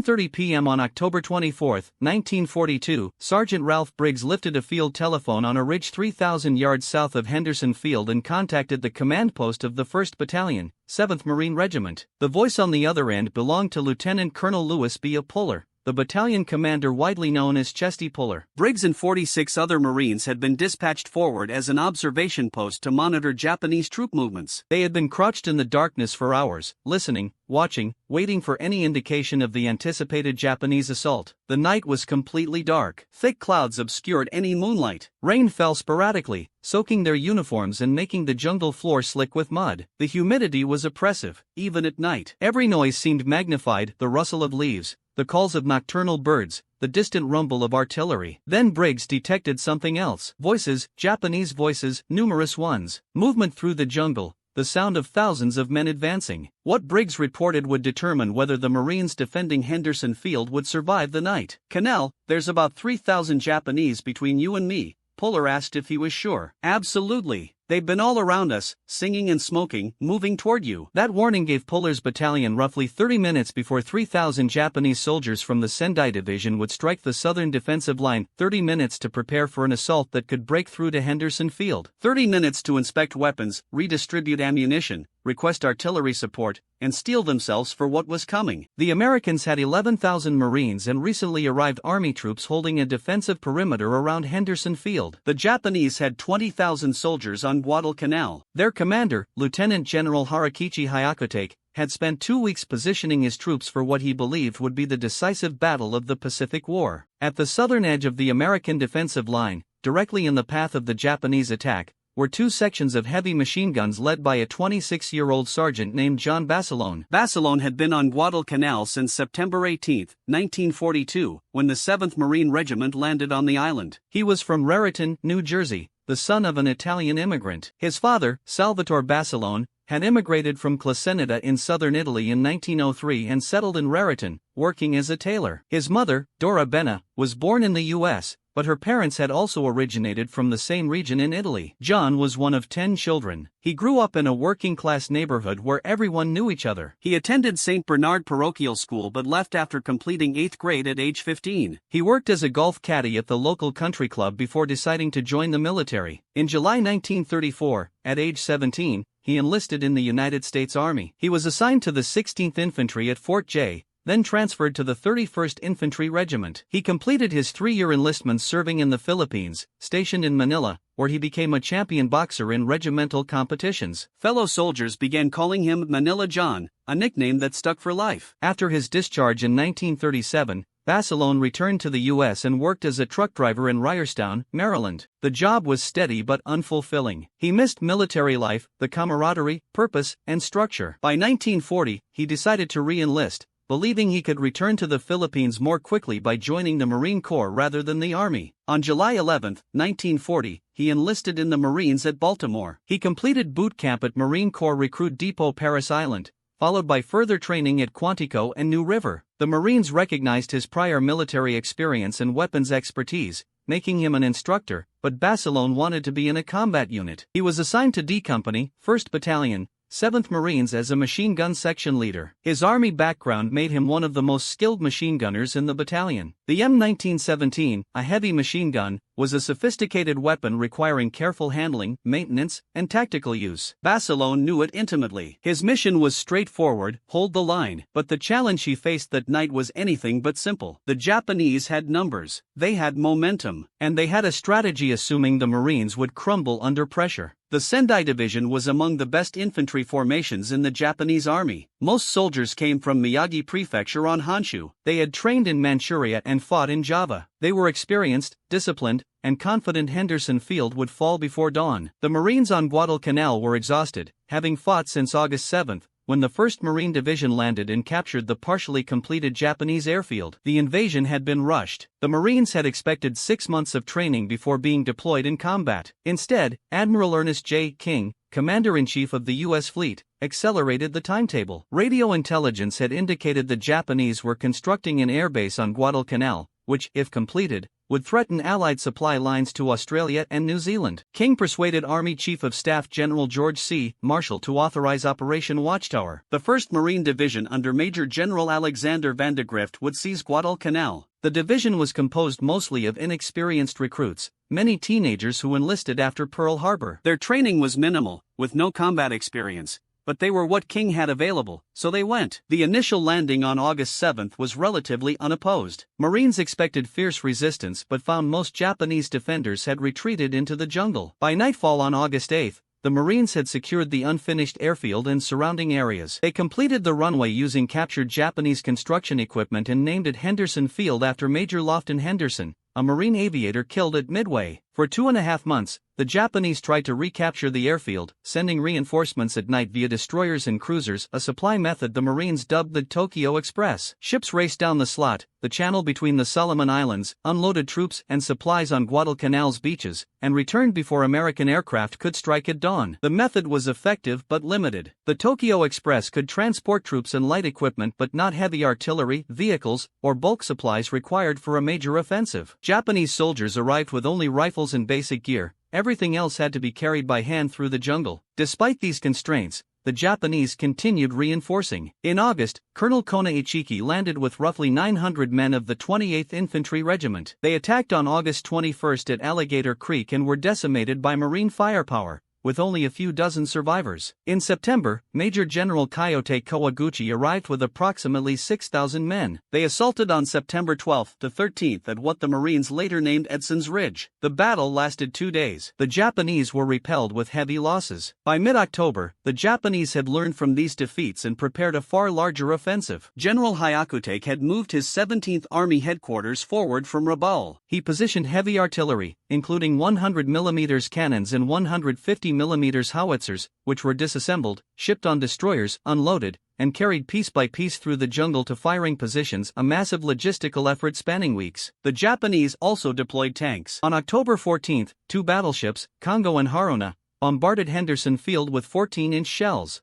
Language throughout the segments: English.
10:30 p.m. on October 24, 1942, Sergeant Ralph Briggs lifted a field telephone on a ridge 3,000 yards south of Henderson Field and contacted the command post of the 1st Battalion, 7th Marine Regiment. The voice on the other end belonged to Lieutenant Colonel Lewis B. Puller, the battalion commander widely known as Chesty Puller. Briggs and 46 other Marines had been dispatched forward as an observation post to monitor Japanese troop movements. They had been crouched in the darkness for hours, listening, watching, waiting for any indication of the anticipated Japanese assault. The night was completely dark. Thick clouds obscured any moonlight. Rain fell sporadically, soaking their uniforms and making the jungle floor slick with mud. The humidity was oppressive, even at night. Every noise seemed magnified: the rustle of leaves, the calls of nocturnal birds, the distant rumble of artillery. Then Briggs detected something else. Voices, Japanese voices, numerous ones. Movement through the jungle, the sound of thousands of men advancing. What Briggs reported would determine whether the Marines defending Henderson Field would survive the night. "Colonel, there's about 3,000 Japanese between you and me," Puller asked if he was sure. "Absolutely. They've been all around us, singing and smoking, moving toward you." That warning gave Puller's battalion roughly 30 minutes before 3,000 Japanese soldiers from the Sendai Division would strike the southern defensive line, 30 minutes to prepare for an assault that could break through to Henderson Field, 30 minutes to inspect weapons, redistribute ammunition, request artillery support, and steel themselves for what was coming. The Americans had 11,000 Marines and recently arrived Army troops holding a defensive perimeter around Henderson Field. The Japanese had 20,000 soldiers on Guadalcanal. Their commander, Lieutenant General Harakichi Hyakutake, had spent 2 weeks positioning his troops for what he believed would be the decisive battle of the Pacific War. At the southern edge of the American defensive line, directly in the path of the Japanese attack, were 2 sections of heavy machine guns led by a 26-year-old sergeant named John Basilone. Basilone had been on Guadalcanal since September 18, 1942, when the 7th Marine Regiment landed on the island. He was from Raritan, New Jersey, the son of an Italian immigrant. His father, Salvatore Basilone, had immigrated from Clasenita in southern Italy in 1903 and settled in Raritan, working as a tailor. His mother, Dora Benna, was born in the U.S., but her parents had also originated from the same region in Italy. John was one of 10 children. He grew up in a working-class neighborhood where everyone knew each other. He attended St. Bernard Parochial School but left after completing 8th grade at age 15. He worked as a golf caddy at the local country club before deciding to join the military. In July 1934, at age 17, he enlisted in the United States Army. He was assigned to the 16th Infantry at Fort J, then transferred to the 31st Infantry Regiment. He completed his 3-year enlistment serving in the Philippines, stationed in Manila, where he became a champion boxer in regimental competitions. Fellow soldiers began calling him Manila John, a nickname that stuck for life. After his discharge in 1937, Basilone returned to the U.S. and worked as a truck driver in Ryerstown, Maryland. The job was steady but unfulfilling. He missed military life, the camaraderie, purpose, and structure. By 1940, he decided to re-enlist, believing he could return to the Philippines more quickly by joining the Marine Corps rather than the Army. On July 11, 1940, he enlisted in the Marines at Baltimore. He completed boot camp at Marine Corps Recruit Depot Parris Island, followed by further training at Quantico and New River. The Marines recognized his prior military experience and weapons expertise, making him an instructor, but Basilone wanted to be in a combat unit. He was assigned to D Company, 1st Battalion, 7th Marines as a machine gun section leader. His Army background made him one of the most skilled machine gunners in the battalion. The M1917, a heavy machine gun, was a sophisticated weapon requiring careful handling, maintenance, and tactical use. Basilone knew it intimately. His mission was straightforward: hold the line. But the challenge he faced that night was anything but simple. The Japanese had numbers, they had momentum, and they had a strategy assuming the Marines would crumble under pressure. The Sendai Division was among the best infantry formations in the Japanese Army. Most soldiers came from Miyagi Prefecture on Honshu. They had trained in Manchuria and fought in Java. They were experienced, disciplined, and confident Henderson Field would fall before dawn. The Marines on Guadalcanal were exhausted, having fought since August 7, when the 1st Marine Division landed and captured the partially completed Japanese airfield. The invasion had been rushed. The Marines had expected 6 months of training before being deployed in combat. Instead, Admiral Ernest J. King, Commander-in-Chief of the U.S. Fleet, accelerated the timetable. Radio intelligence had indicated the Japanese were constructing an airbase on Guadalcanal, which, if completed, would threaten Allied supply lines to Australia and New Zealand. King persuaded Army Chief of Staff General George C. Marshall to authorize Operation Watchtower. The 1st Marine Division under Major General Alexander Vandegrift would seize Guadalcanal. The division was composed mostly of inexperienced recruits, many teenagers who enlisted after Pearl Harbor. Their training was minimal, with no combat experience, but they were what King had available, so they went. The initial landing on August 7 was relatively unopposed. Marines expected fierce resistance but found most Japanese defenders had retreated into the jungle. By nightfall on August 8, the Marines had secured the unfinished airfield and surrounding areas. They completed the runway using captured Japanese construction equipment and named it Henderson Field after Major Lofton Henderson, a Marine aviator killed at Midway. For 2.5 months, the Japanese tried to recapture the airfield, sending reinforcements at night via destroyers and cruisers, a supply method the Marines dubbed the Tokyo Express. Ships raced down the slot, the channel between the Solomon Islands, unloaded troops and supplies on Guadalcanal's beaches, and returned before American aircraft could strike at dawn. The method was effective but limited. The Tokyo Express could transport troops and light equipment but not heavy artillery, vehicles, or bulk supplies required for a major offensive. Japanese soldiers arrived with only rifles and basic gear. Everything else had to be carried by hand through the jungle. Despite these constraints, the Japanese continued reinforcing. In August, Colonel Kona Ichiki landed with roughly 900 men of the 28th Infantry Regiment. They attacked on August 21 at Alligator Creek and were decimated by Marine firepower, with only a few dozen survivors. In September, Major General Kyote Kawaguchi arrived with approximately 6,000 men. They assaulted on September 12 to 13 at what the Marines later named Edson's Ridge. The battle lasted 2 days. The Japanese were repelled with heavy losses. By mid-October, the Japanese had learned from these defeats and prepared a far larger offensive. General Hyakutake had moved his 17th Army headquarters forward from Rabaul. He positioned heavy artillery, including 100 mm cannons and 150 mm howitzers, which were disassembled, shipped on destroyers, unloaded, and carried piece by piece through the jungle to firing positions, a massive logistical effort spanning weeks. The Japanese also deployed tanks. On October 14, 2 battleships, Congo and Haruna, bombarded Henderson Field with 14-inch shells.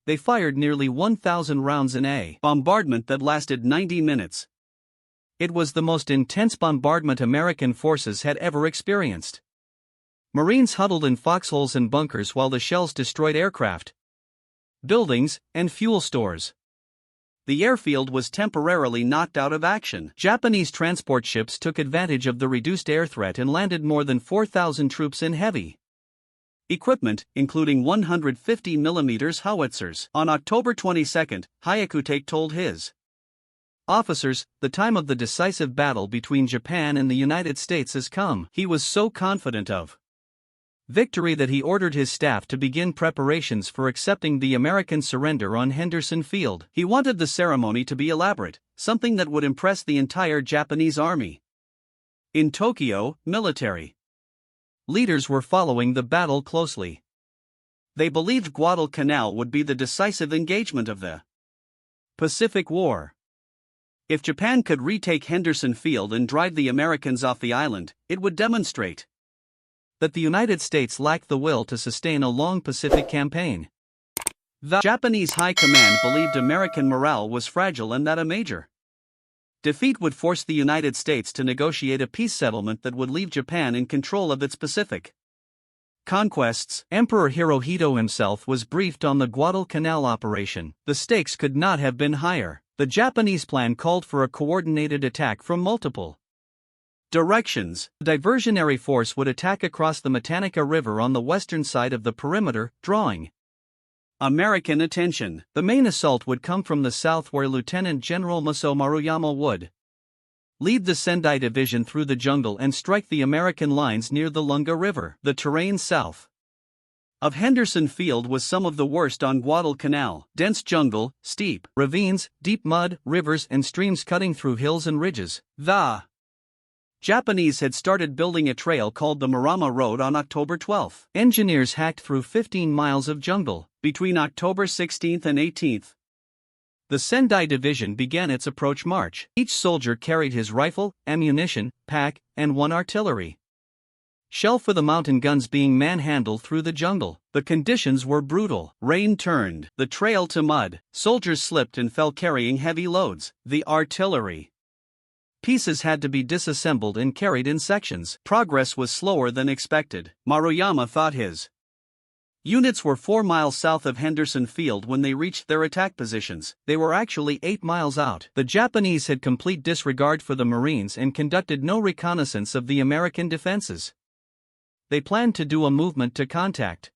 They fired nearly 1,000 rounds in a bombardment that lasted 90 minutes. It was the most intense bombardment American forces had ever experienced. Marines huddled in foxholes and bunkers while the shells destroyed aircraft, buildings, and fuel stores. The airfield was temporarily knocked out of action. Japanese transport ships took advantage of the reduced air threat and landed more than 4,000 troops in heavy equipment, including 150 mm howitzers. On October 22, Hyakutake told his officers, "The time of the decisive battle between Japan and the United States has come." He was so confident of victory that he ordered his staff to begin preparations for accepting the American surrender on Henderson Field. He wanted the ceremony to be elaborate, something that would impress the entire Japanese army. In Tokyo, military leaders were following the battle closely. They believed Guadalcanal would be the decisive engagement of the Pacific War. If Japan could retake Henderson Field and drive the Americans off the island, it would demonstrate that the United States lacked the will to sustain a long Pacific campaign. The Japanese High Command believed American morale was fragile and that a major defeat would force the United States to negotiate a peace settlement that would leave Japan in control of its Pacific conquests. Emperor Hirohito himself was briefed on the Guadalcanal operation. The stakes could not have been higher. The Japanese plan called for a coordinated attack from multiple directions. The diversionary force would attack across the Matanika River on the western side of the perimeter, drawing American attention. The main assault would come from the south, where Lieutenant General Maso Maruyama would lead the Sendai Division through the jungle and strike the American lines near the Lunga River. The terrain south of Henderson Field was some of the worst on Guadalcanal. Dense jungle, steep ravines, deep mud, rivers and streams cutting through hills and ridges. The Japanese had started building a trail called the Marama Road on October 12. Engineers hacked through 15 miles of jungle. Between October 16 and 18, the Sendai Division began its approach march. Each soldier carried his rifle, ammunition, pack, and one artillery shell for the mountain guns being manhandled through the jungle. The conditions were brutal. Rain turned the trail to mud. Soldiers slipped and fell carrying heavy loads. The artillery Pieces had to be disassembled and carried in sections. Progress was slower than expected. Maruyama thought his units were 4 miles south of Henderson Field when they reached their attack positions. They were actually 8 miles out. The Japanese had complete disregard for the Marines and conducted no reconnaissance of the American defenses. They planned to do a movement to contact.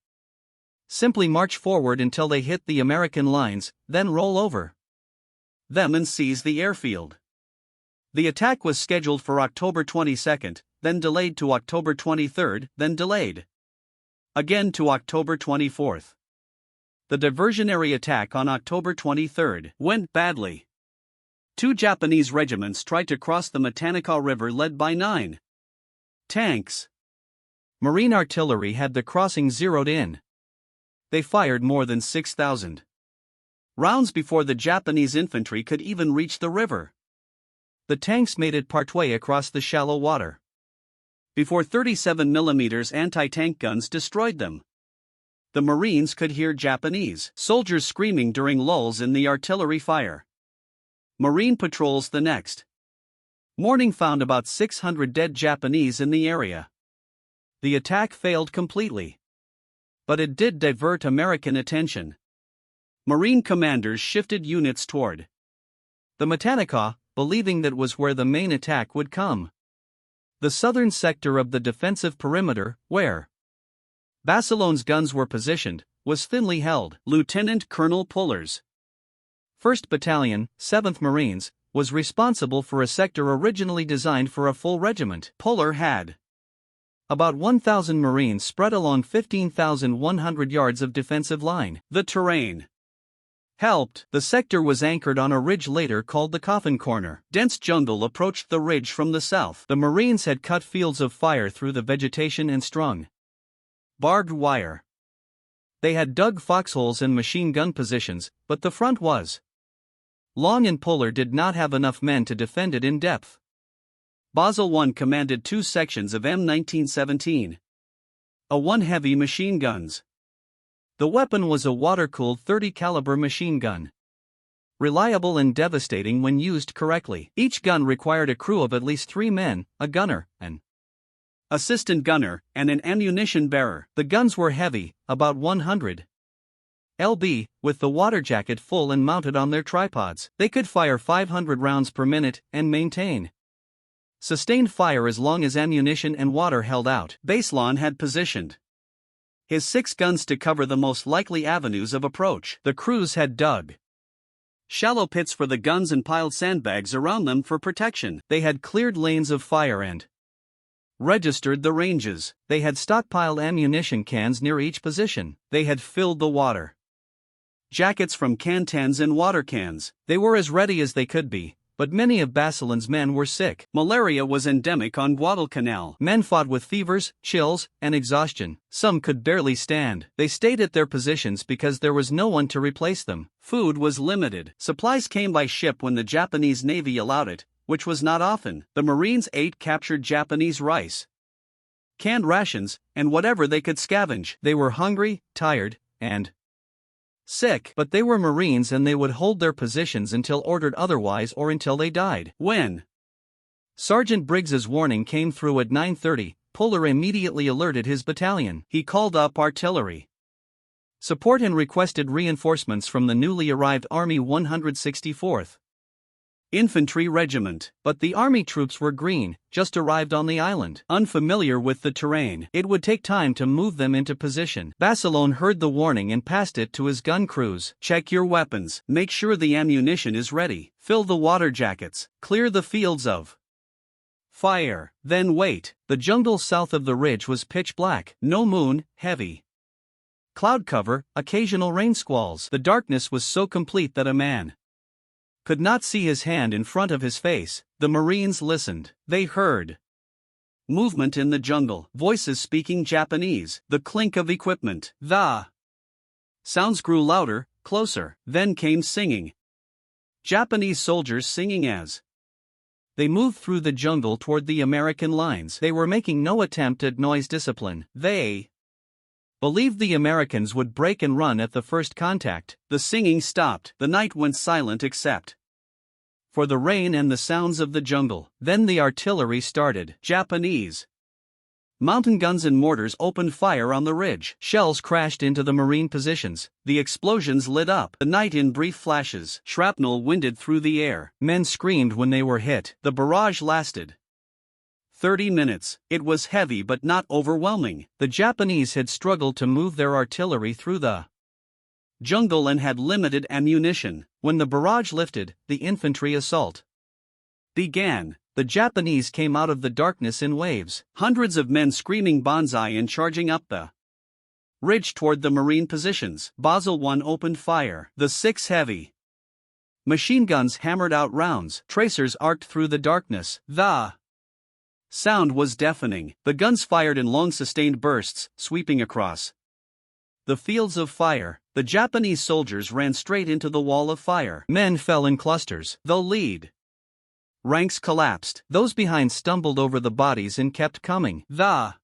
Simply march forward until they hit the American lines, then roll over them and seize the airfield. The attack was scheduled for October 22, then delayed to October 23, then delayed again to October 24. The diversionary attack on October 23 went badly. 2 Japanese regiments tried to cross the Matanikaw River led by 9 tanks. Marine artillery had the crossing zeroed in. They fired more than 6,000 rounds before the Japanese infantry could even reach the river. The tanks made it partway across the shallow water before 37mm anti-tank guns destroyed them. The Marines could hear Japanese soldiers screaming during lulls in the artillery fire. Marine patrols the next morning found about 600 dead Japanese in the area. The attack failed completely, but it did divert American attention. Marine commanders shifted units toward the Matanikaw, believing that was where the main attack would come. The southern sector of the defensive perimeter, where Basilon's guns were positioned, was thinly held. Lieutenant Colonel Puller's 1st Battalion, 7th Marines, was responsible for a sector originally designed for a full regiment. Puller had about 1,000 Marines spread along 15,100 yards of defensive line. The terrain helped. The sector was anchored on a ridge later called the Coffin Corner. Dense jungle approached the ridge from the south. The Marines had cut fields of fire through the vegetation and strung barbed wire. They had dug foxholes and machine gun positions, but the front was long and Puller did not have enough men to defend it in depth. Basel I commanded 2 sections of M1917 A1 heavy machine guns. The weapon was a water-cooled 30 caliber machine gun. Reliable and devastating when used correctly. Each gun required a crew of at least 3 men, a gunner, an assistant gunner, and an ammunition bearer. The guns were heavy, about 100 lb, with the water jacket full and mounted on their tripods. They could fire 500 rounds per minute and maintain sustained fire as long as ammunition and water held out. Basilon had positioned his 6 guns to cover the most likely avenues of approach. The crews had dug shallow pits for the guns and piled sandbags around them for protection. They had cleared lanes of fire and registered the ranges. They had stockpiled ammunition cans near each position. They had filled the water jackets from cantans and water cans. They were as ready as they could be, but many of Basilon's men were sick. Malaria was endemic on Guadalcanal. Men fought with fevers, chills, and exhaustion. Some could barely stand. They stayed at their positions because there was no one to replace them. Food was limited. Supplies came by ship when the Japanese Navy allowed it, which was not often. The Marines ate captured Japanese rice, canned rations, and whatever they could scavenge. They were hungry, tired, and sick, but they were Marines and they would hold their positions until ordered otherwise or until they died. When Sergeant Briggs's warning came through at 9:30, Puller immediately alerted his battalion. He called up artillery support and requested reinforcements from the newly arrived Army 164th Infantry Regiment, but the army troops were green, just arrived on the island, unfamiliar with the terrain. It would take time to move them into position. Basilone heard the warning and passed it to his gun crews. Check your weapons, make sure the ammunition is ready, fill the water jackets, clear the fields of fire, then wait. The jungle south of the ridge was pitch black, no moon, heavy cloud cover, occasional rain squalls. The darkness was so complete that a man could not see his hand in front of his face. The Marines listened. They heard movement in the jungle, voices speaking Japanese, the clink of equipment. The sounds grew louder, closer, then came singing. Japanese soldiers singing as they moved through the jungle toward the American lines. They were making no attempt at noise discipline. They believed the Americans would break and run at the first contact. The singing stopped. The night went silent except for the rain and the sounds of the jungle. Then the artillery started. Japanese mountain guns and mortars opened fire on the ridge. Shells crashed into the Marine positions. The explosions lit up the night in brief flashes. Shrapnel winded through the air. Men screamed when they were hit. The barrage lasted 30 minutes. It was heavy but not overwhelming. The Japanese had struggled to move their artillery through the jungle and had limited ammunition. When the barrage lifted, the infantry assault began. The Japanese came out of the darkness in waves. Hundreds of men screaming banzai and charging up the ridge toward the Marine positions. Basel I opened fire. The 6 heavy machine guns hammered out rounds. Tracers arced through the darkness. The sound was deafening. The guns fired in long sustained bursts, sweeping across the fields of fire. The Japanese soldiers ran straight into the wall of fire. Men fell in clusters. The lead ranks collapsed. Those behind stumbled over the bodies and kept coming. The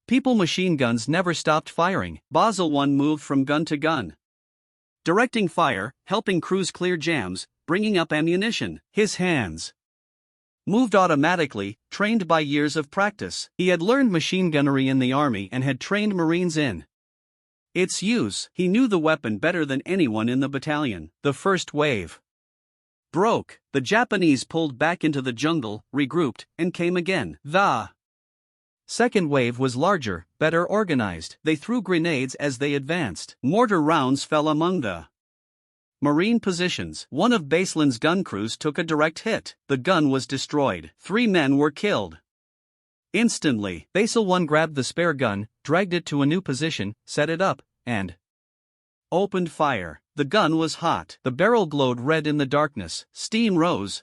people machine guns never stopped firing. Basel I moved from gun to gun, directing fire, helping crews clear jams, bringing up ammunition. His hands moved automatically, trained by years of practice. He had learned machine gunnery in the army and had trained Marines in its use. He knew the weapon better than anyone in the battalion. The first wave broke. The Japanese pulled back into the jungle, regrouped, and came again. The second wave was larger, better organized. They threw grenades as they advanced. Mortar rounds fell among the Marine positions. One of Baselin's gun crews took a direct hit. The gun was destroyed. 3 men were killed instantly. Basel I grabbed the spare gun, dragged it to a new position, set it up, and opened fire. The gun was hot. The barrel glowed red in the darkness. Steam rose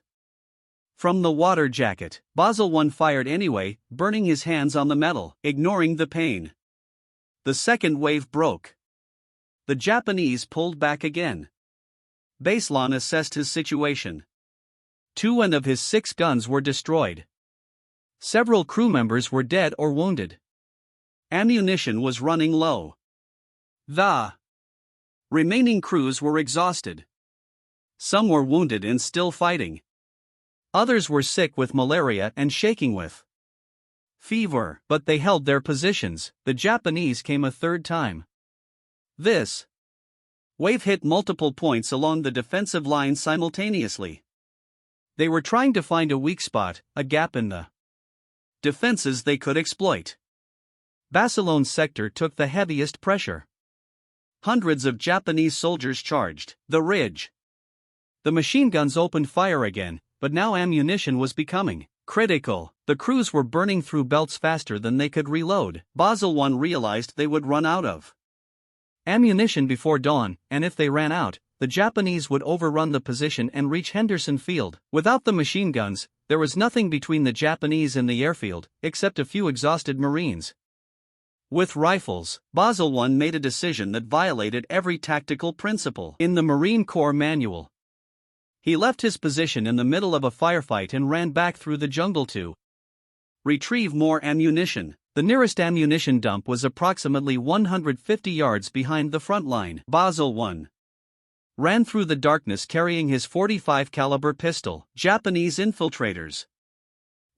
from the water jacket. Basel I fired anyway, burning his hands on the metal, ignoring the pain. The second wave broke. The Japanese pulled back again. Baseline assessed his situation. 2 of his 6 guns were destroyed. Several crew members were dead or wounded. Ammunition was running low. The remaining crews were exhausted. Some were wounded and still fighting. Others were sick with malaria and shaking with fever, but they held their positions. The Japanese came a third time. This wave hit multiple points along the defensive line simultaneously. They were trying to find a weak spot, a gap in the defenses they could exploit. Barcelona's sector took the heaviest pressure. Hundreds of Japanese soldiers charged the ridge. The machine guns opened fire again, but now ammunition was becoming critical. The crews were burning through belts faster than they could reload. Basel I realized they would run out of ammunition before dawn, and if they ran out, the Japanese would overrun the position and reach Henderson Field. Without the machine guns, there was nothing between the Japanese and the airfield, except a few exhausted Marines. With rifles, Basel I made a decision that violated every tactical principle in the Marine Corps manual. He left his position in the middle of a firefight and ran back through the jungle to retrieve more ammunition. The nearest ammunition dump was approximately 150 yards behind the front line. Basel I ran through the darkness carrying his .45 caliber pistol. Japanese infiltrators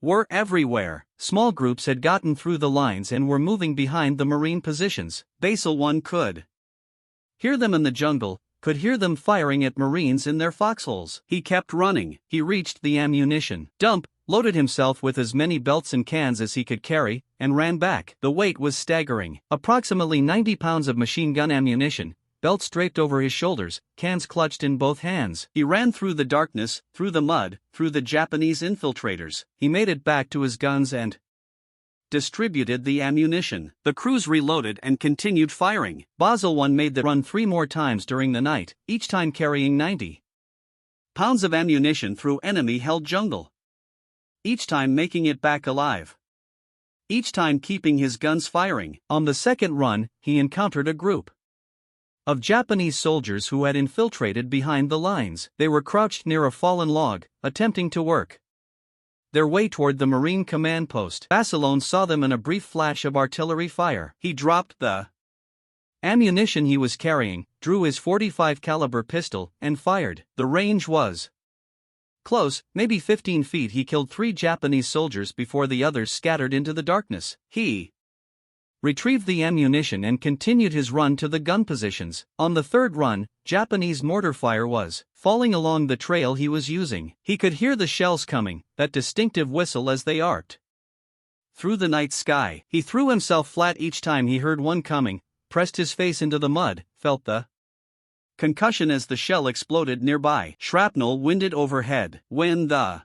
were everywhere. Small groups had gotten through the lines and were moving behind the Marine positions. Basel I could hear them in the jungle, could hear them firing at Marines in their foxholes. He kept running. He reached the ammunition dump, loaded himself with as many belts and cans as he could carry, and ran back. The weight was staggering. Approximately 90 pounds of machine gun ammunition, belts draped over his shoulders, cans clutched in both hands. He ran through the darkness, through the mud, through the Japanese infiltrators. He made it back to his guns and distributed the ammunition. The crews reloaded and continued firing. Basel I made the run 3 more times during the night, each time carrying 90 pounds of ammunition through enemy-held jungle. Each time making it back alive. Each time keeping his guns firing. On the second run, he encountered a group of Japanese soldiers who had infiltrated behind the lines. They were crouched near a fallen log, attempting to work their way toward the Marine command post. Barcelona saw them in a brief flash of artillery fire. He dropped the ammunition he was carrying, drew his .45 caliber pistol, and fired. The range was close, maybe 15 feet. He killed 3 Japanese soldiers before the others scattered into the darkness. He retrieved the ammunition and continued his run to the gun positions. On the third run, Japanese mortar fire was falling along the trail he was using. He could hear the shells coming, that distinctive whistle as they arced through the night sky. He threw himself flat each time he heard one coming, pressed his face into the mud, felt the concussion as the shell exploded nearby. Shrapnel winded overhead. When the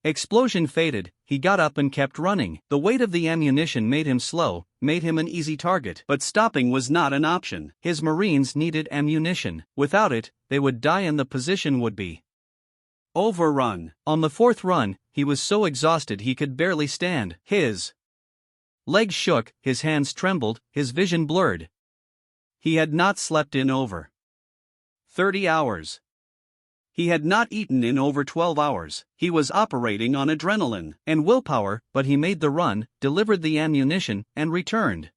explosion faded, he got up and kept running. The weight of the ammunition made him slow, made him an easy target. But stopping was not an option. His Marines needed ammunition. Without it, they would die and the position would be overrun. On the fourth run, he was so exhausted he could barely stand. His legs shook, his hands trembled, his vision blurred. He had not slept in over 30 hours. He had not eaten in over 12 hours. He was operating on adrenaline and willpower, but he made the run, delivered the ammunition, and returned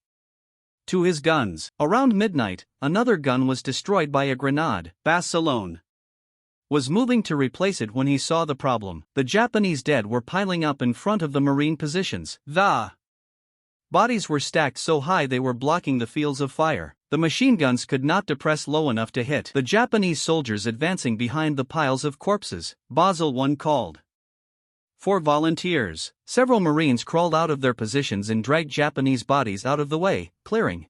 to his guns. Around midnight, another gun was destroyed by a grenade. Barcelona was moving to replace it when he saw the problem. The Japanese dead were piling up in front of the Marine positions. The bodies were stacked so high they were blocking the fields of fire. The machine guns could not depress low enough to hit the Japanese soldiers advancing behind the piles of corpses. Basel 1 called for volunteers. Several Marines crawled out of their positions and dragged Japanese bodies out of the way, clearing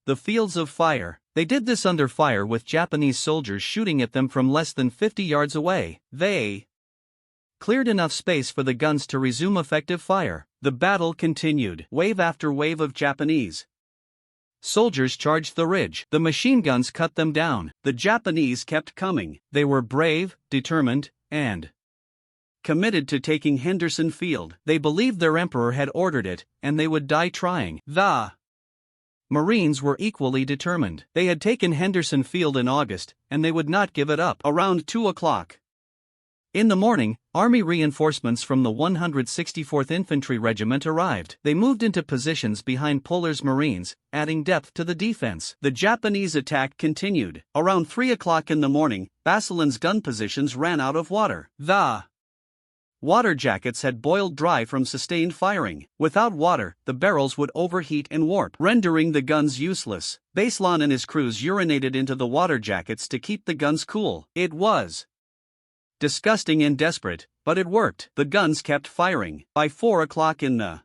the fields of fire. They did this under fire with Japanese soldiers shooting at them from less than 50 yards away. They cleared enough space for the guns to resume effective fire. The battle continued. Wave after wave of Japanese soldiers charged the ridge. The machine guns cut them down. The Japanese kept coming. They were brave, determined, and committed to taking Henderson Field. They believed their emperor had ordered it, and they would die trying. The Marines were equally determined. They had taken Henderson Field in August, and they would not give it up. Around 2 o'clock in the morning, Army reinforcements from the 164th Infantry Regiment arrived. They moved into positions behind Puller's Marines, adding depth to the defense. The Japanese attack continued. Around 3 o'clock in the morning, Barcelona's gun positions ran out of water. The water jackets had boiled dry from sustained firing. Without water, the barrels would overheat and warp, rendering the guns useless. Baseline and his crews urinated into the water jackets to keep the guns cool. It was disgusting and desperate, but it worked. The guns kept firing. By 4 o'clock in the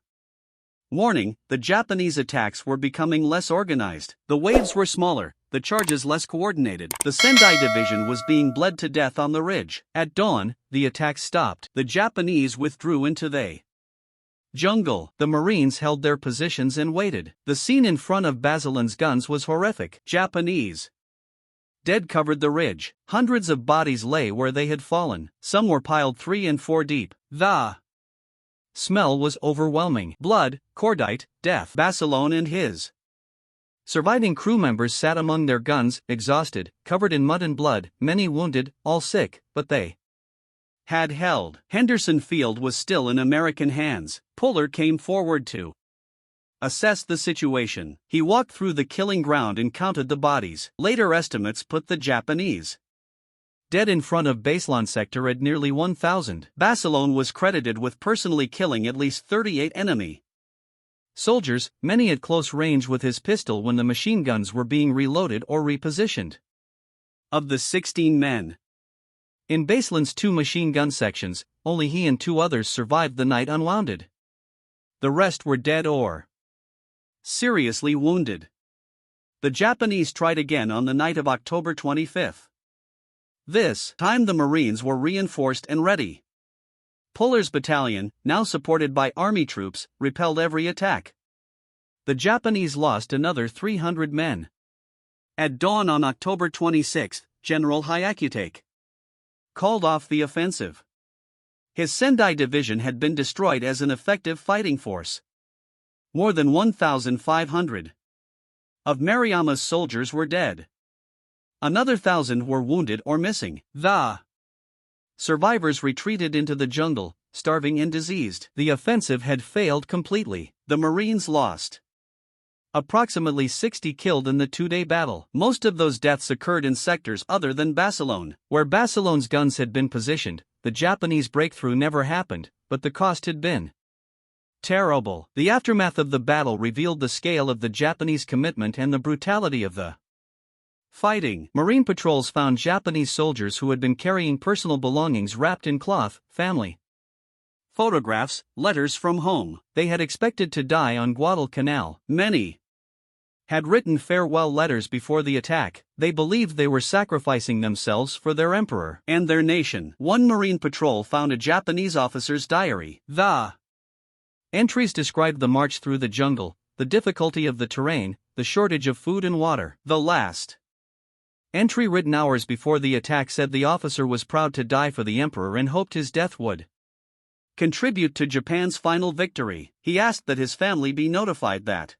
morning, the Japanese attacks were becoming less organized. The waves were smaller, the charges less coordinated. The Sendai Division was being bled to death on the ridge. At dawn, the attacks stopped. The Japanese withdrew into the jungle. The Marines held their positions and waited. The scene in front of Barcelona's guns was horrific. Japanese dead covered the ridge. Hundreds of bodies lay where they had fallen. Some were piled 3 and 4 deep. The smell was overwhelming. Blood, cordite, death. Barcelona and his surviving crew members sat among their guns, exhausted, covered in mud and blood, many wounded, all sick, but they had held. Henderson Field was still in American hands. Puller came forward to assess the situation. He walked through the killing ground and counted the bodies. Later estimates put the Japanese dead in front of baseline sector at nearly 1,000. Barcelona was credited with personally killing at least 38 enemy soldiers, many at close range with his pistol when the machine guns were being reloaded or repositioned. Of the 16 men in Baseline's 2 machine gun sections, only he and 2 others survived the night unwounded. The rest were dead or seriously wounded. The Japanese tried again on the night of October 25. This time the Marines were reinforced and ready. Puller's battalion, now supported by Army troops, repelled every attack. The Japanese lost another 300 men. At dawn on October 26, General Hyakutake called off the offensive. His Sendai Division had been destroyed as an effective fighting force. More than 1,500 of Maruyama's soldiers were dead. Another 1,000 were wounded or missing. The survivors retreated into the jungle, starving and diseased. The offensive had failed completely. The Marines lost approximately 60 killed in the 2-day battle. Most of those deaths occurred in sectors other than Barcelona. Where Barcelona's guns had been positioned, the Japanese breakthrough never happened, but the cost had been terrible. The aftermath of the battle revealed the scale of the Japanese commitment and the brutality of the fighting. Marine patrols found Japanese soldiers who had been carrying personal belongings wrapped in cloth, family photographs, letters from home. They had expected to die on Guadalcanal. Many had written farewell letters before the attack. They believed they were sacrificing themselves for their emperor and their nation. One Marine patrol found a Japanese officer's diary. The entries described the march through the jungle, the difficulty of the terrain, the shortage of food and water. The last entry, written hours before the attack, said the officer was proud to die for the emperor and hoped his death would contribute to Japan's final victory. He asked that his family be notified that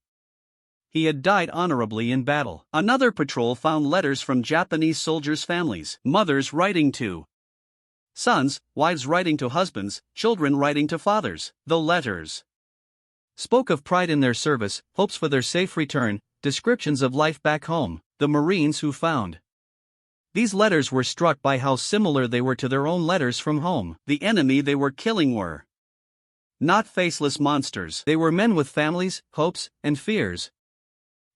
he had died honorably in battle. Another patrol found letters from Japanese soldiers' families, mothers writing to sons, wives writing to husbands, children writing to fathers. The letters spoke of pride in their service, hopes for their safe return, descriptions of life back home. The Marines who found these letters were struck by how similar they were to their own letters from home. The enemy they were killing were not faceless monsters. They were men with families, hopes, and fears,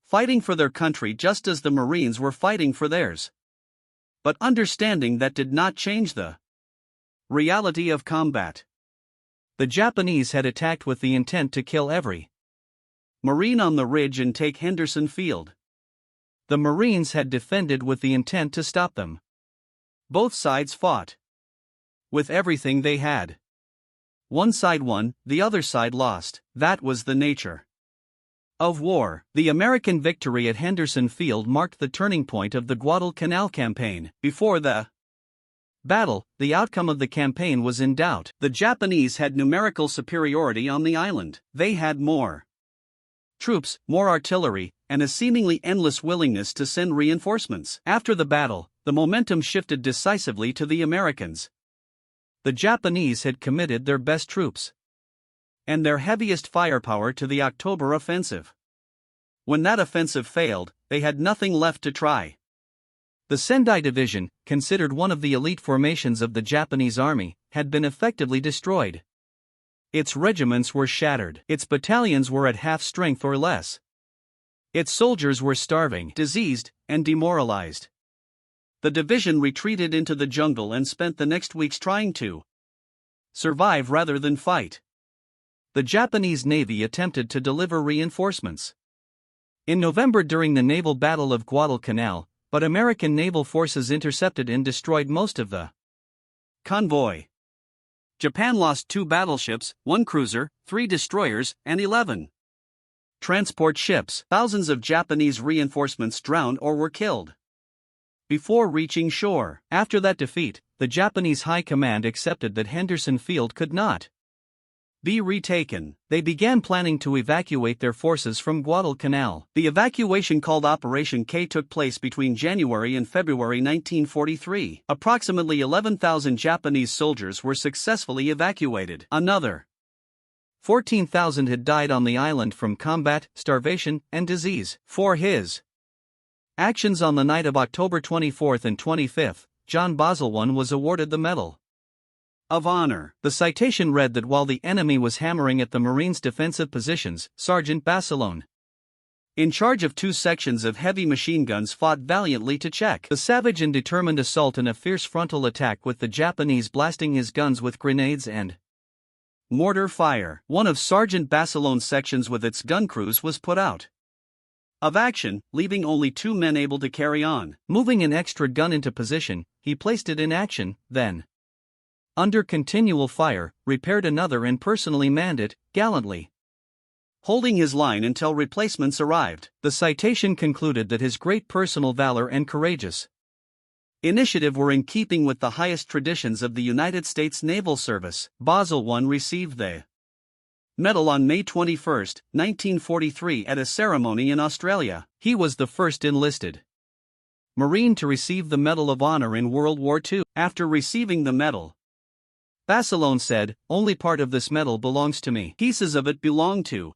fighting for their country just as the Marines were fighting for theirs. But understanding that did not change the reality of combat. The Japanese had attacked with the intent to kill every Marine on the ridge and take Henderson Field. The Marines had defended with the intent to stop them. Both sides fought with everything they had. One side won, the other side lost. That was the nature of war. The American victory at Henderson Field marked the turning point of the Guadalcanal campaign. Before the battle, the outcome of the campaign was in doubt. The Japanese had numerical superiority on the island. They had more troops, more artillery, and a seemingly endless willingness to send reinforcements. After the battle, the momentum shifted decisively to the Americans. The Japanese had committed their best troops and their heaviest firepower to the October offensive. When that offensive failed, they had nothing left to try. The Sendai Division, considered one of the elite formations of the Japanese army, had been effectively destroyed. Its regiments were shattered. Its battalions were at half strength or less. Its soldiers were starving, diseased, and demoralized. The division retreated into the jungle and spent the next weeks trying to survive rather than fight. The Japanese Navy attempted to deliver reinforcements in November during the naval battle of Guadalcanal, but American naval forces intercepted and destroyed most of the convoy. Japan lost 2 battleships, 1 cruiser, 3 destroyers, and 11 transport ships. Thousands of Japanese reinforcements drowned or were killed before reaching shore. After that defeat, the Japanese High Command accepted that Henderson Field could not be retaken. They began planning to evacuate their forces from Guadalcanal. The evacuation, called Operation K, took place between January and February 1943. Approximately 11,000 Japanese soldiers were successfully evacuated. Another 14,000 had died on the island from combat, starvation, and disease. For his actions on the night of October 24 and 25, John Boselwon was awarded the Medal of Honor. The citation read that while the enemy was hammering at the Marines' defensive positions, Sergeant Basilone, in charge of 2 sections of heavy machine guns, fought valiantly to check the savage and determined assault in a fierce frontal attack, with the Japanese blasting his guns with grenades and mortar fire. One of Sergeant Basilone's sections with its gun crews was put out of action, leaving only 2 men able to carry on. Moving an extra gun into position, he placed it in action, then, under continual fire, repaired another and personally manned it, gallantly holding his line until replacements arrived. The citation concluded that his great personal valor and courageous initiative were in keeping with the highest traditions of the United States Naval Service. Boselwon received the medal on May 21, 1943 at a ceremony in Australia. He was the first enlisted Marine to receive the Medal of Honor in World War II. After receiving the medal, Basilone said, "Only part of this medal belongs to me. Pieces of it belong to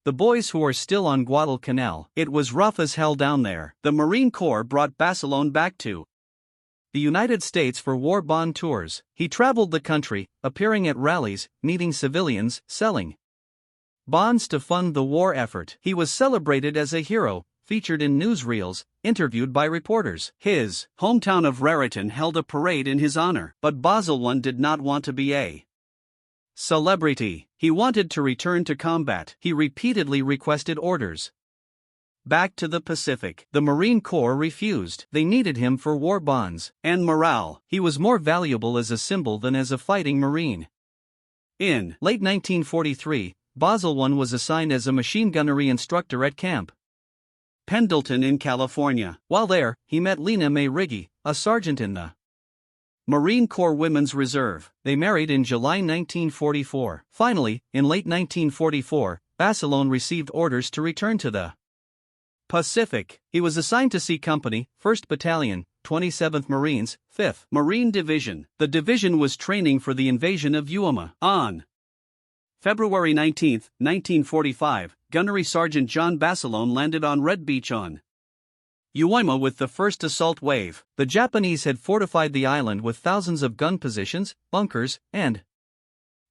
the boys who are still on Guadalcanal. It was rough as hell down there." The Marine Corps brought Basilone back to the United States for war bond tours. He traveled the country, appearing at rallies, meeting civilians, selling bonds to fund the war effort. He was celebrated as a hero, featured in newsreels, interviewed by reporters. His hometown of Raritan held a parade in his honor, but Basilone did not want to be a celebrity. He wanted to return to combat. He repeatedly requested orders back to the Pacific. The Marine Corps refused. They needed him for war bonds and morale. He was more valuable as a symbol than as a fighting Marine. In late 1943, Basilone was assigned as a machine gunnery instructor at Camp Pendleton in California. While there, he met Lena May Riggy, a sergeant in the Marine Corps Women's Reserve. They married in July 1944. Finally, in late 1944, Basilone received orders to return to the Pacific. He was assigned to C Company, 1st Battalion, 27th Marines, 5th Marine Division. The division was training for the invasion of Uoma. On February 19, 1945, Gunnery Sergeant John Basilone landed on Red Beach on Uoma with the first assault wave. The Japanese had fortified the island with thousands of gun positions, bunkers, and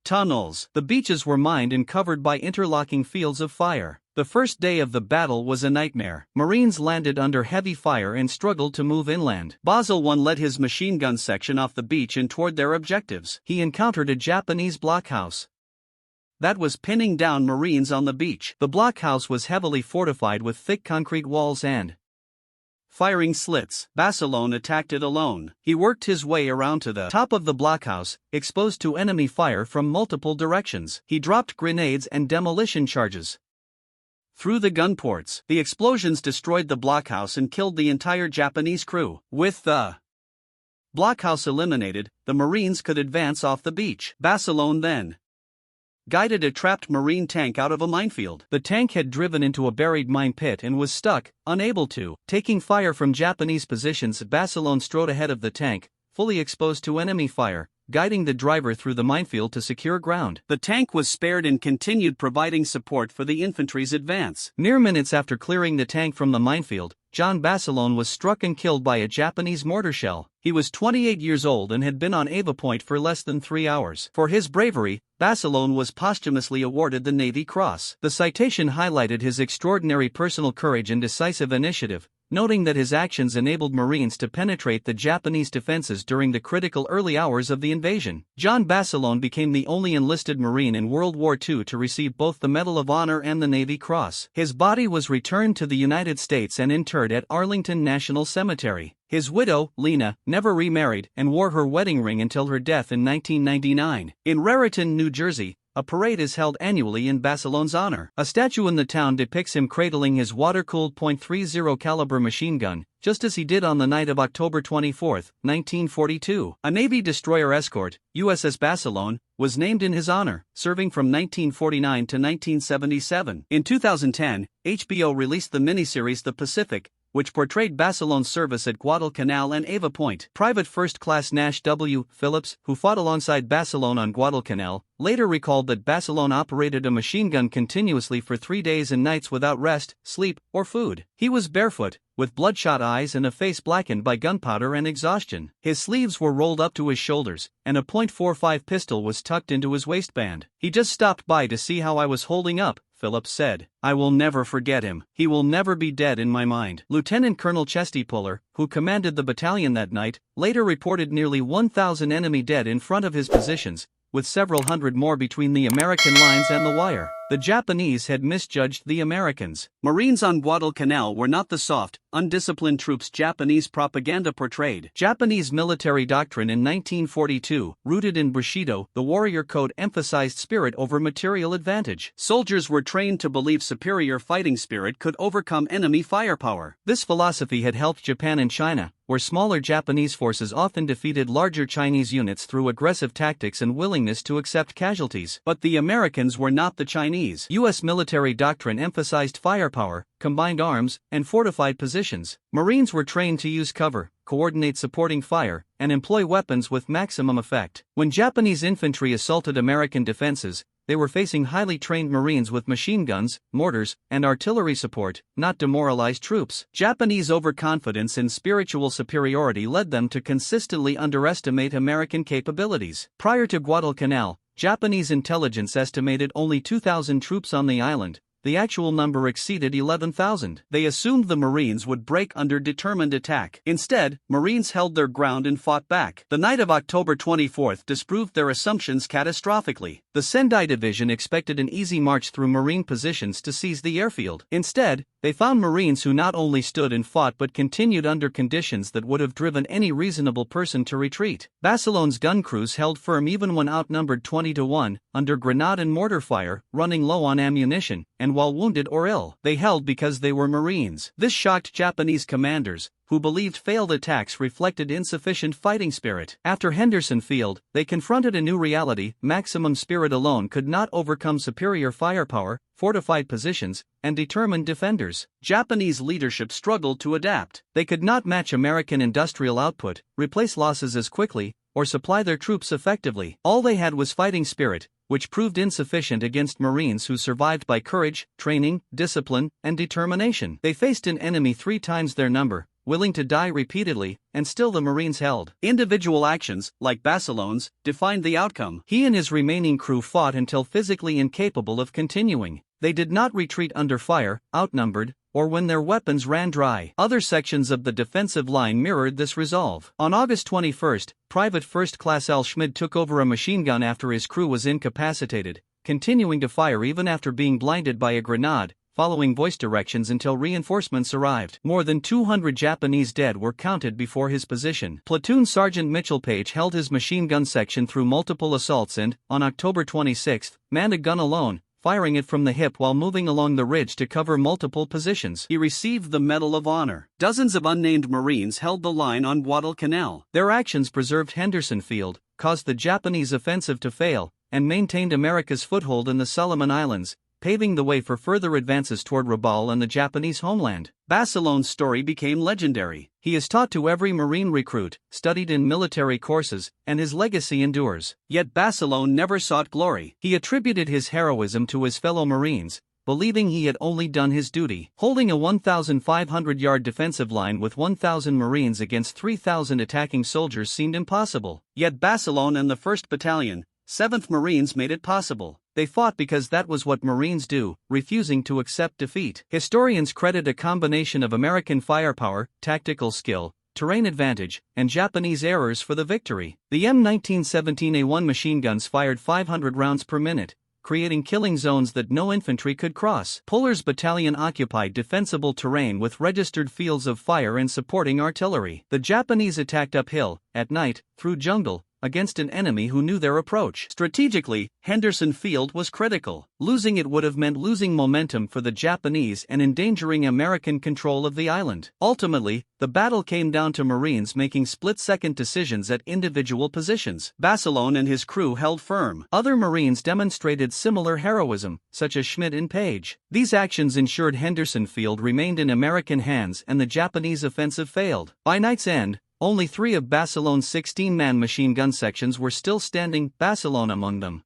tunnels. The beaches were mined and covered by interlocking fields of fire. The first day of the battle was a nightmare. Marines landed under heavy fire and struggled to move inland. Basilone led his machine gun section off the beach and toward their objectives. He encountered a Japanese blockhouse that was pinning down Marines on the beach. The blockhouse was heavily fortified with thick concrete walls and firing slits. Basilone attacked it alone. He worked his way around to the top of the blockhouse, exposed to enemy fire from multiple directions. He dropped grenades and demolition charges through the gun ports. The explosions destroyed the blockhouse and killed the entire Japanese crew. With the blockhouse eliminated, the Marines could advance off the beach. Basilone then guided a trapped Marine tank out of a minefield. The tank had driven into a buried mine pit and was stuck, unable to. Taking fire from Japanese positions, Basilone strode ahead of the tank, fully exposed to enemy fire, guiding the driver through the minefield to secure ground. The tank was spared and continued providing support for the infantry's advance. Mere minutes after clearing the tank from the minefield, John Basilone was struck and killed by a Japanese mortar shell. He was 28 years old and had been on Ava Point for less than 3 hours. For his bravery, Basilone was posthumously awarded the Navy Cross. The citation highlighted his extraordinary personal courage and decisive initiative, noting that his actions enabled Marines to penetrate the Japanese defenses during the critical early hours of the invasion. John Basilone became the only enlisted Marine in World War II to receive both the Medal of Honor and the Navy Cross. His body was returned to the United States and interred at Arlington National Cemetery. His widow, Lena, never remarried and wore her wedding ring until her death in 1999. In Raritan, New Jersey, a parade is held annually in Basilone's honor. A statue in the town depicts him cradling his water-cooled .30 caliber machine gun, just as he did on the night of October 24, 1942. A Navy destroyer escort, USS Basilone, was named in his honor, serving from 1949 to 1977. In 2010, HBO released the miniseries The Pacific, which portrayed Basilone's service at Guadalcanal and Ava Point. Private First Class Nash W. Phillips, who fought alongside Basilone on Guadalcanal, later recalled that Basilone operated a machine gun continuously for 3 days and nights without rest, sleep, or food. He was barefoot, with bloodshot eyes and a face blackened by gunpowder and exhaustion. His sleeves were rolled up to his shoulders, and a .45 pistol was tucked into his waistband. "He just stopped by to see how I was holding up," Phillips said. "I will never forget him. He will never be dead in my mind." Lieutenant Colonel Chesty Puller, who commanded the battalion that night, later reported nearly 1,000 enemy dead in front of his positions, with several hundred more between the American lines and the wire. The Japanese had misjudged the Americans. Marines on Guadalcanal were not the soft, undisciplined troops Japanese propaganda portrayed. Japanese military doctrine in 1942, rooted in Bushido, the warrior code, emphasized spirit over material advantage. Soldiers were trained to believe superior fighting spirit could overcome enemy firepower. This philosophy had helped Japan and China, where smaller Japanese forces often defeated larger Chinese units through aggressive tactics and willingness to accept casualties. But the Americans were not the Chinese. U.S. military doctrine emphasized firepower, combined arms, and fortified positions. Marines were trained to use cover, coordinate supporting fire, and employ weapons with maximum effect. When Japanese infantry assaulted American defenses, they were facing highly trained Marines with machine guns, mortars, and artillery support, not demoralized troops. Japanese overconfidence in spiritual superiority led them to consistently underestimate American capabilities. Prior to Guadalcanal, Japanese intelligence estimated only 2,000 troops on the island. The actual number exceeded 11,000. They assumed the Marines would break under determined attack. Instead, Marines held their ground and fought back. The night of October 24 disproved their assumptions catastrophically. The Sendai Division expected an easy march through Marine positions to seize the airfield. Instead, they found Marines who not only stood and fought but continued under conditions that would have driven any reasonable person to retreat. Barcelona's gun crews held firm even when outnumbered 20-1, under grenade and mortar fire, running low on ammunition, and while wounded or ill. They held because they were Marines. This shocked Japanese commanders, who believed failed attacks reflected insufficient fighting spirit. After Henderson Field, they confronted a new reality: maximum spirit alone could not overcome superior firepower, fortified positions, and determined defenders. Japanese leadership struggled to adapt. They could not match American industrial output, replace losses as quickly, or supply their troops effectively. All they had was fighting spirit, which proved insufficient against Marines who survived by courage, training, discipline, and determination. They faced an enemy 3 times their number, willing to die repeatedly, and still the Marines held. Individual actions, like Barcelona's, defined the outcome. He and his remaining crew fought until physically incapable of continuing. They did not retreat under fire, outnumbered, or when their weapons ran dry. Other sections of the defensive line mirrored this resolve. On August 21, Private First Class L. Schmid took over a machine gun after his crew was incapacitated, continuing to fire even after being blinded by a grenade, following voice directions until reinforcements arrived. More than 200 Japanese dead were counted before his position. Platoon Sergeant Mitchell Page held his machine gun section through multiple assaults and, on October 26, manned a gun alone, firing it from the hip while moving along the ridge to cover multiple positions. He received the Medal of Honor. Dozens of unnamed Marines held the line on Guadalcanal. Their actions preserved Henderson Field, caused the Japanese offensive to fail, and maintained America's foothold in the Solomon Islands, paving the way for further advances toward Rabaul and the Japanese homeland. Barcelona's story became legendary. He is taught to every Marine recruit, studied in military courses, and his legacy endures. Yet Barcelona never sought glory. He attributed his heroism to his fellow Marines, believing he had only done his duty. Holding a 1,500-yard defensive line with 1,000 Marines against 3,000 attacking soldiers seemed impossible. Yet Barcelona and the 1st Battalion, 7th Marines made it possible. They fought because that was what Marines do, refusing to accept defeat. Historians credit a combination of American firepower, tactical skill, terrain advantage, and Japanese errors for the victory. The M1917A1 machine guns fired 500 rounds per minute, creating killing zones that no infantry could cross. Puller's battalion occupied defensible terrain with registered fields of fire and supporting artillery. The Japanese attacked uphill, at night, through jungle, against an enemy who knew their approach. Strategically, Henderson Field was critical. Losing it would have meant losing momentum for the Japanese and endangering American control of the island. Ultimately, the battle came down to Marines making split-second decisions at individual positions. Barcelona and his crew held firm. Other Marines demonstrated similar heroism, such as Schmidt and Page. These actions ensured Henderson Field remained in American hands and the Japanese offensive failed. By night's end, only 3 of Barcelona's 16-man machine gun sections were still standing, Barcelona among them.